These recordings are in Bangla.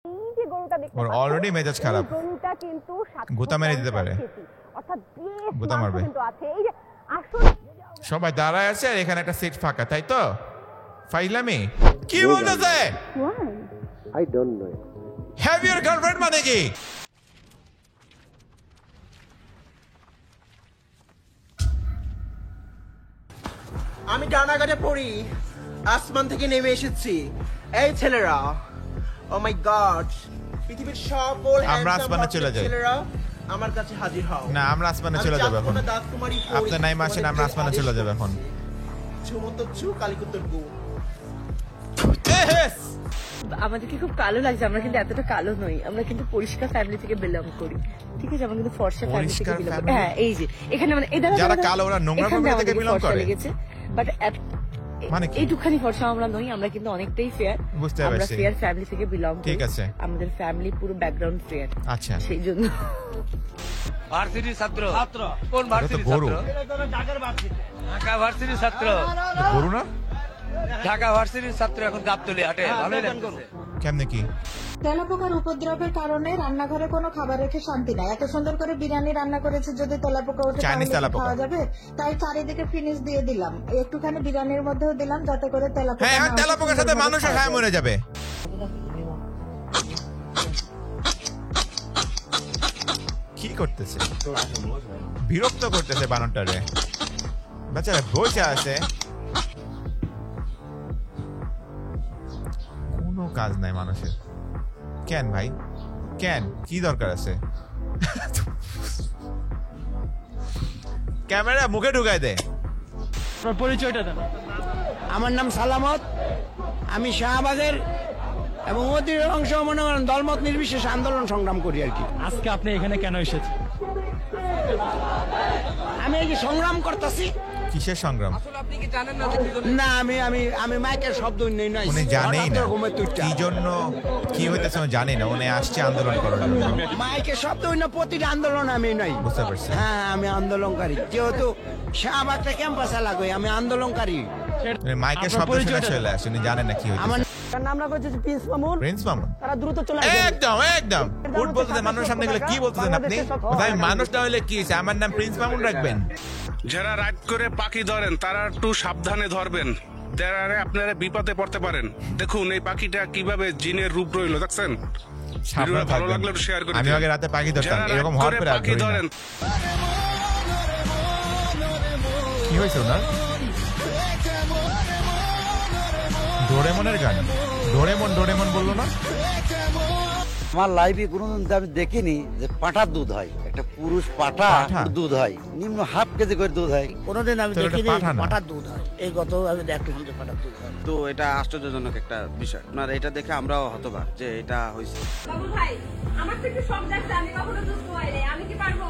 এই যে গরুটা দেখতে ওর অলরেডি মেজাজ খারাপ। গরুটা কিন্তু গোতা মেরে দিতে পারে, অর্থাৎ গোতা মারবে কিন্তু আছে। এই যে আসল সবাই দাঁড়ায় আছে আর এখানে একটা সিট ফাঁকা, তাই তো? ফাইলামি কি বলতেছে? I don't know. Have your girlfriend মানে কি? আমি ডানাঘাটে পড়ি, আসমান থেকে নেমে এসেছি। এই ছেলেরা, ও মাই গড, পৃথিবীর সকল আমরা আসমানে চলে যাই। ছেলেরা আমার কাছে হাজির হও। না, আমরা আসমানে চলে যাব এখন। আপনার নাই মাসিন, আমরা আসমানে চলে যাব এখন। চুমন্তচ্ছু কালিকুত্তর গু। আমাদেরকে খুব কালো লাগছে, আমরা কিন্তু এতটা কালো নই, আমরা কিন্তু পরিষ্কার ফ্যামিলি থেকে বিলং করি, ঠিক আছে? আমরা কিন্তু ফর্সা ফ্যামিলি থেকে বিলং করি। হ্যাঁ, এই যে এখানে মানে যারা কালো ওরা নোংরা ফ্যামিলি থেকে বিলং করে লেগেছে, বাট মানে এইটুখানি ফর্সা আমরা নই, আমরা কিন্তু অনেকটাই ফেয়ার। বুঝতে আমরা পারছি, ফেয়ার ফ্যামিলি থেকে বিলং করি, ঠিক আছে? আমাদের ফ্যামিলি পুরো ব্যাকগ্রাউন্ড ফেয়ার। আচ্ছা, সেই জন্য ভার্সিটির ছাত্র। কোন ভার্সিটির ছাত্র? ঢাকা ভার্সিটির ছাত্র। গরু না? ঢাকা ভার্সিটির ছাত্র এখন গাবতলী হাটে। ভালোই লাগছে। কেমনে কি? তেলাপোকার উপদ্রবের কারণে রান্নাঘরে কোনো খাবার রেখে শান্তি নাই। এত সুন্দর করে বিরিয়ানি রান্না করেছে, যদি তেলাপোকা ওঠে চাইনিজ তাহলে তেলাপোকা খাওয়া যাবে? তাই চারিদিকে ফিনিশ দিয়ে দিলাম, একটুখানি বিরিয়ানির মধ্যেও দিলাম যাতে করে তেলাপোকা হ্যাঁ, তেলাপোকার সাথে মানুষও খায় মরে যাবে। কি করতেছে? বিরক্ত করতেছে বানরটারে। বেচারা বসে আছে, কোনো কাজ নাই মানুষের। কেন ভাই, কেন? কি দরকার আছে? ক্যামেরা মুখে ঢুকাই দে। পরিচয়টা দেন। আমার নাম সালামত, আমি শাহবাগের এবং অধিকাংশ মনে করেন দলমত নির্বিশেষে আন্দোলন সংগ্রাম করি আর কি। আজকে আপনি এখানে কেন এসেছেন? আমি এই যে সংগ্রাম করতেছি। কিসের সংগ্রাম? আপনি কি জানেন না? না, আমি মাইকের শব্দ নেই নাই, উনি জানেই না কি জন্য কি হইতেছে, জানি না। উনি আসছে আন্দোলন করার জন্য। মাইকের শব্দ না, প্রতিটা আন্দোলন আমি নাই। বুঝতে পারছি। হ্যাঁ, আমি আন্দোলনকারী, যেহেতু শাহবাগটা ক্যাম্পাসে লাগে, আমি আন্দোলনকারী। মাইকের শব্দ শুনে চলে আসে, উনি জানেন না কি হইতেছে। নাম রাখা হচ্ছে প্রিন্স মামুন। প্রিন্স মামুন, তারা দ্রুত চলে আসবে। একদম একদম উঠ বলতেছেন মানুষের সামনে গেলে কি বলতেছেন আপনি? আমি মানুষ না হইলে কি হইছে? আমার নাম প্রিন্স মামুন রাখবেন। যারা রাত করে পাখি ধরেন তারা একটু সাবধানে ধরবেন, তারা আপনারা বিপদে পড়তে পারেন। দেখুন এই পাখিটা কিভাবে জিনের রূপ রইল, দেখছেন? ভিডিওটা ভালো লাগলে শেয়ার করে আমি দিন। আগে রাতে পাখি ধরতাম, যারা এরকম রাত হওয়ার করে পরে আর পাখি ধরি না। ধরেন। কি হয়েছে ওনার? ডোরেমনের গান। ডোরেমন বললো না? আমার লাইফে কোনোদিন আমি দেখিনি যে পাঁঠার দুধ হয়, একটা পুরুষ পাঁঠা দুধ হয়, নিম্ন হাফ কেজি করে দুধ হয়। কোনোদিন আমি দেখিনি পাঁঠার দুধ হয়। এই গত আমি দেখলাম যে পাঁঠার দুধ হয়। তো এটা আশ্চর্যজনক একটা বিষয়। আপনার এটা দেখে আমরাও হতবাক যে এটা হয়েছে। বাবু ভাই, আমার তো একটু শখ জাগছে, আমি কখনো দুধ দোয়াই নাই, আমি কি পারবো?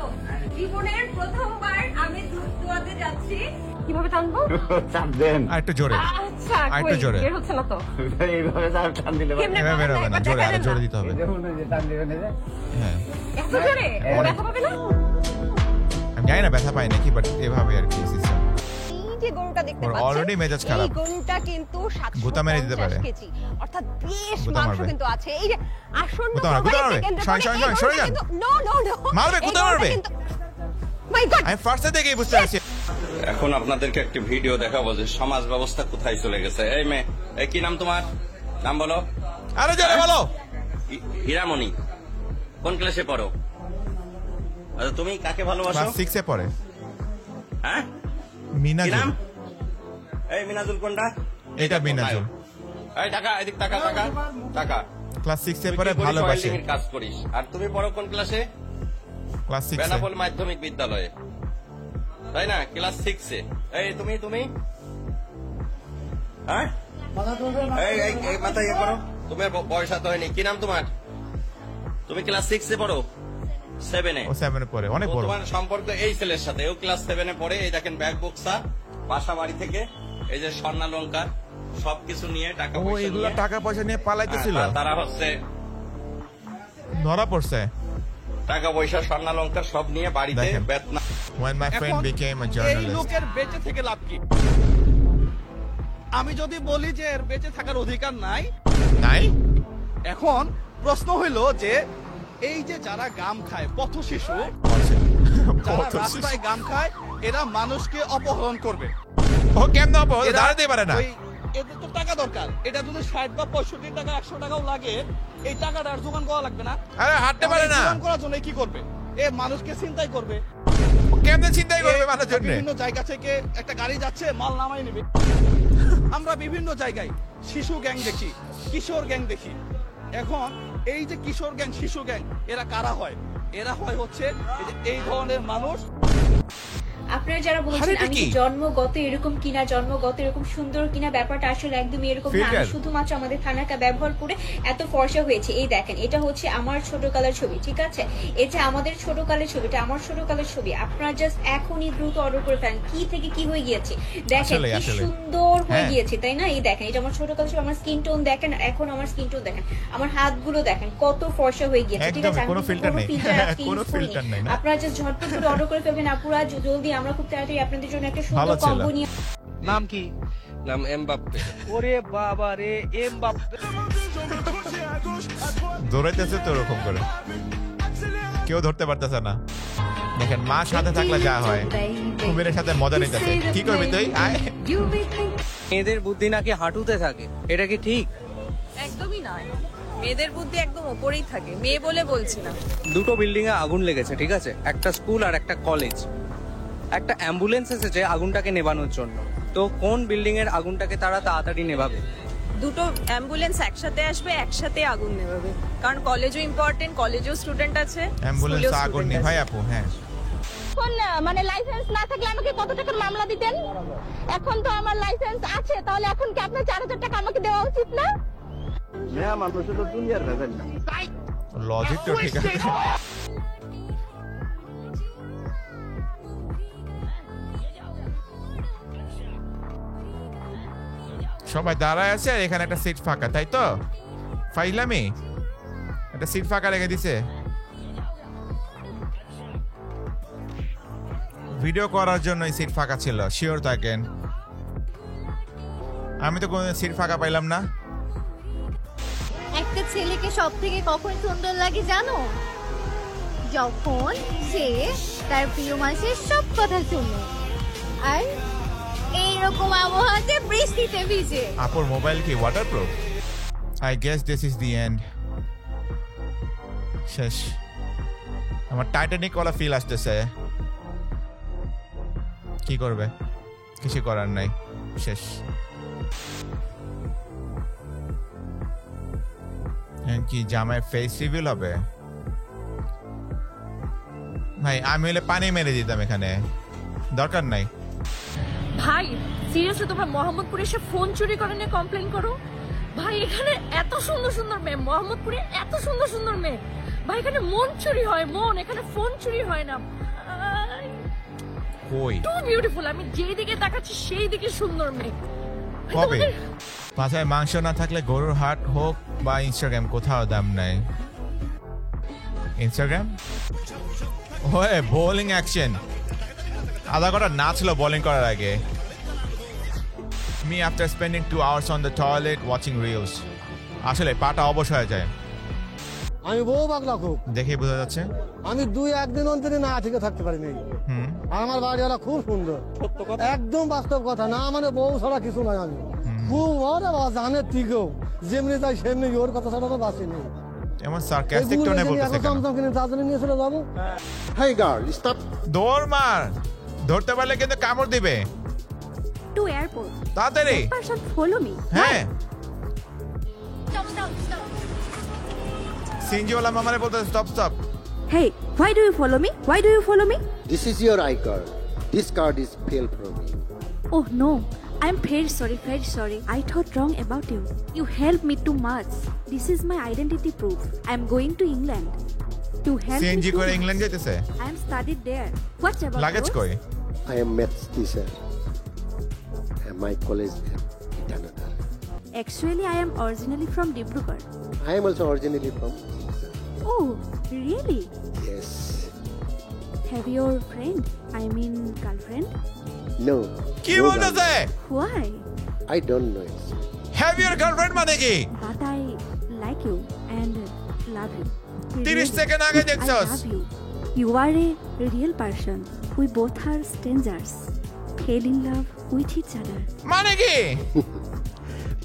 জীবনের প্রথমবার আমি দুধ দোয়াতে যাচ্ছি। কিভাবে টানবো? চাপ দেন আর একটু জোরে। আচ্ছা, আর একটু জোরে। বের হচ্ছে না তো। এইভাবে টান দিলে এভাবে বের হবে না, জোরে আরো জোরে দিতে হবে। হ্যাঁ, এত জোরে ব্যথা পাবে না? আমি জানি না ব্যথা পাই নাকি, বাট এভাবে আর কি সিস্টেম। এই যে গরুটা দেখতে ওর পাচ্ছেন, অলরেডি মেজাজ খারাপ। এই গরুটা কিন্তু গোতা মেরে দিতে পারে। 750 কেজি, অর্থাৎ বেশ গোতা মাংস মারবে। কিন্তু আছে। এই যে আসন্ন গোতা মারবে, গোতা মারবে। সরে যান। নো মারবে, গোতা মারবে। মাই গড, আমি ফার্স্টে দেখেই বুঝতে পারছি। এখন আপনাদেরকে একটি ভিডিও দেখাবো যে সমাজ ব্যবস্থা কোথায় চলে গেছে। এই মেয়ে, এই কি নাম তোমার? নাম বলো। আরে জোরে বলো। হীরামণি। কোন ক্লাসে পড়ো? আচ্ছা, তুমি কাকে ভালোবাসো? ক্লাস 6 এ পড়ে। হ্যাঁ, কি মিনাজুল। নাম? এই মিনাজুল কোনটা? এটা মিনাজুল। এই টাকা, এদিক টাকা। ক্লাস 6 এ পড়ে, ভালোবাসে। তুই কাজ করিস। আর তুমি পড়ো কোন ক্লাসে? ক্লাস 6 এ। বেনাপোল মাধ্যমিক বিদ্যালয়ে, তাই না? ক্লাস 6 এ। এই তুমি হ্যাঁ, এই মাথা ইয়ে করো। তোমার বয়স তো হয়নি। কি নাম তোমার? তুমি ক্লাস 6 এ পড়ো? 7 এ? ও 7 এ পড়ে, অনেক বড়। তোমার সম্পর্ক এই ছেলের সাথে, ও ক্লাস 7 এ পড়ে। এই দেখেন ব্যাগ বক্সা, বাসা বাড়ি থেকে এই যে স্বর্ণালংকার সবকিছু নিয়ে টাকা ও পয়সা এগুলা নিয়ে টাকা পয়সা নিয়ে পালাইতেছিল। তারা হচ্ছে ধরা পড়ছে। টাকা পয়সা স্বর্ণালংকার সব নিয়ে বাড়িতে দেখেন। Betna. When my friend became a এই journalist. লোকের বেঁচে থেকে লাভ কি? আমি যদি বলি যে এর বেঁচে থাকার অধিকার নাই, নাই? এখন প্রশ্ন হইলো যে এই যে যারা গাম খায় পথ শিশু, যারা রাস্তায় গাম খায়, এরা মানুষকে অপহরণ করবে। ও কেমন অপহরণ? দাঁড়াতে পারে না। এদের তো টাকা দরকার, এটা যদি 60 বা 65 টাকা 100 টাকাও লাগে, এই টাকাটা আর জোগান করা লাগবে না। আরে হাঁটতে পারে না, জোগান করার জন্য কি করবে? এ মানুষকে চিন্তাই করবে। কেমনে চিন্তাই করবে মানুষের জন্য? বিভিন্ন জায়গা থেকে একটা গাড়ি যাচ্ছে, মাল নামাই নেবে। আমরা বিভিন্ন জায়গায় শিশু গ্যাং দেখি, কিশোর গ্যাং দেখি। এখন এই যে কিশোর গ্যাং, শিশু গ্যাং, এরা কারা হয়? এরা হয় হচ্ছে এই ধরনের মানুষ। আপনারা যারা বলছেন আমি জন্মগত এরকম কিনা, জন্মগত এরকম সুন্দর কিনা, ব্যাপারটা আসলে একদমই এরকম না। আমি শুধুমাত্র আমাদের থানাটা ব্যবহার করে এত ফর্সা হয়েছে। এই দেখেন, এটা হচ্ছে আমার ছোটকালের ছবি, ঠিক আছে? এটা আমাদের ছোটকালের ছবি, এটা আমার ছোটকালের ছবি। আপনারা জাস্ট এখনই দ্রুত অর্ডার করে ফেলেন। কি থেকে কি হয়ে গিয়েছে দেখেন, কি সুন্দর হয়ে গিয়েছে, তাই না? এই দেখেন, এটা আমার ছোটকালের ছবি। আমার স্কিন টোন দেখেন, এখন আমার স্কিন টোন দেখেন, আমার হাতগুলো দেখেন কত ফর্সা হয়ে গিয়েছে, ঠিক আছে? কোনো ফিল্টার নেই, কোনো ফিল্টার নেই। আপনারা জাস্ট ঝটপট করে অর্ডার করে ফেলবেন। আপুরা জলদি, আমরা খুব তাড়াতাড়ি আপনাদের জন্য একটা সুন্দর কম্বো নিয়ে। নাম কি? নাম এমবাপ্পে। ওরে বাবা রে, এমবাপ্পে দৌড়াইতেছে তো এরকম করে, কেউ ধরতে পারতেছে না। দেখেন, মা সাথে থাকলে যা হয়, কুমিরের সাথে মজা নিতেছে। কি করবি তুই? মেয়েদের বুদ্ধি নাকি হাঁটুতে থাকে, এটা কি ঠিক? একদমই নয়, মেয়েদের বুদ্ধি একদম উপরেই থাকে। মেয়ে বলে বলছি না। দুটো বিল্ডিং এ আগুন লেগেছে, ঠিক আছে? একটা স্কুল আর একটা কলেজ। একটা অ্যাম্বুলেন্স এসেছে আগুনটাকে নেভানোর জন্য। তো কোন বিল্ডিং এর আগুনটাকে তারা তাড়াতাড়ি নেভাবে? দুটো অ্যাম্বুলেন্স একসাথে আসবে, একসাথে আগুন নেভাবে, কারণ কলেজও ইম্পর্টেন্ট, কলেজেও স্টুডেন্ট আছে। অ্যাম্বুলেন্স আগুন নেভায় আপু। হ্যাঁ, মানে লাইসেন্স না থাকলে আমাকে কত টাকার মামলা দিতেন? এখন তো আমার লাইসেন্স আছে, তাহলে এখন কি আপনার 4000 টাকা আমাকে দেওয়া উচিত না? মেয়া মানুষ তো দুনিয়ার ভেজাল না। লজিক তো ঠিক আছে। সবাই দাঁড়ায় আছে, এখানে একটা সিট ফাঁকা, তাই তো? ফাইলামি, একটা সিট ফাঁকা রেখে দিছে ভিডিও করার জন্য। সিট ফাঁকা ছিল, শিওর থাকেন। আমি তো কোনো সিট ফাঁকা পাইলাম না। একটা ছেলেকে সব থেকে কখন সুন্দর লাগে জানো? যখন সে তার প্রিয় মানুষের সব কথা শুনে, আর এইরকম আবহাওয়াতে বৃষ্টিতে ভিজে। আপুর মোবাইল কি waterproof? I guess this is the end. শেষ। আমার টাইটানিক ওয়ালা ফিল আসতেছে। কি করবে? কিছু করার নাই, শেষ। কি জামায় ফেস রিভিল হবে? ভাই আমি হলে পানি মেরে দিতাম এখানে, দরকার নাই। ভাই সিরিয়াসলি তোমরা মোহাম্মদপুরে এসে ফোন চুরি করে নিয়ে কমপ্লেন করো? ভাই এখানে এত সুন্দর সুন্দর মেয়ে, মোহাম্মদপুরে এত সুন্দর সুন্দর মেয়ে। ভাই এখানে মন চুরি হয়, মন, এখানে ফোন চুরি হয় না। কই টু বিউটিফুল, আমি যেই দিকে তাকাচ্ছি সেই দিকে সুন্দর মেয়ে। কবে পাছায় মাংস না থাকলে গরুর হাট হোক বা ইনস্টাগ্রাম, কোথাও দাম নাই। ইনস্টাগ্রাম ওয়ে বোলিং অ্যাকশন, আধা ঘন্টা নাচলো বোলিং করার আগে। Me after spending 2 hours on the toilet watching reels। আসলে পাটা অবশ হয়ে যায়। আমি বউ পাগলা খুব, দেখে বোঝা যাচ্ছে। আমি 2-1 দিন অন্তরে না ঠিক থাকতে পারিনি। আমার বাড়িওয়ালা খুব সুন্দর, একদম বাস্তব কথা না, মানে বউ ছাড়া কিছু নাই। আমি খুব জানের থেকেও যেমনি যাই সেমনি, ওর কথা ছাড়া তো বাঁচিনি। এমন সার্কাস্টিক টোনে বলতেছে কেন? আমি কিনে দার্জিলিং নিয়ে চলে যাবো। হেই গার্ল, স্টপ। দৌড় মার, ধরতে পারলে কিন্তু কামড় দিবে। টু এয়ারপোর্ট তাড়াতাড়ি। Person follow me. হ্যাঁ, সিনজিওয়ালা মামারে বলতে stop stop. Hey, why do you follow me? Why do you follow me? This is your iCard. This card is failed from me. Oh no, I'm very sorry. I thought wrong about you. You helped me too much. This is my identity proof. I'm going to England. To help me. CNG করে ইংল্যান্ড যেতেছে? I am studied there. What about luggage কই? I am maths teacher. And my college is Itanagar. Actually, I am originally from Dibrugarh. I am also originally from. Oh, really? Yes. Have your friend? I mean girlfriend? No. কি বলতেছে? Why? I don't know it. Have your girlfriend মানে কি? But I like you and love you 30 second আগে দেখছস love you you are a real person we both are strangers fell in love with each other মানে কি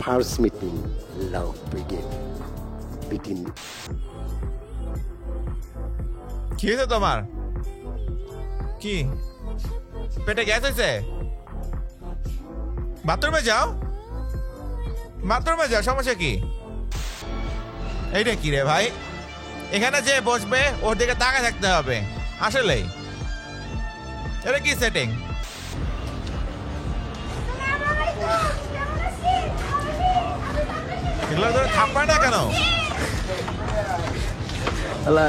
First meeting, love begin between. কি হয়েছে তোমার? কি পেটে গ্যাস হয়েছে? বাথরুমে যাও, সমস্যা কি? এইটা কি রে ভাই? এখানে যে বসবে ওর দিকে তাকায় থাকতে হবে। আসলেই এটা কি সেটিং? এগুলো ধরে থাপ্পা না কেন? Hello.